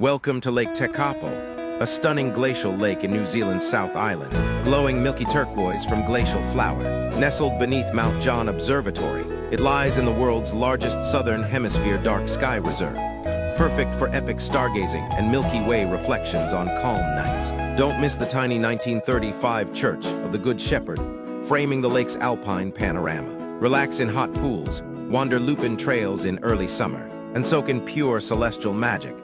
Welcome to Lake Tekapo, a stunning glacial lake in New Zealand's South Island, glowing milky turquoise from glacial flour. Nestled beneath Mount John Observatory, it lies in the world's largest southern hemisphere dark sky reserve, perfect for epic stargazing and Milky Way reflections on calm nights. Don't miss the tiny 1935 Church of the Good Shepherd, framing the lake's alpine panorama. Relax in hot pools, wander lupin trails in early summer, and soak in pure celestial magic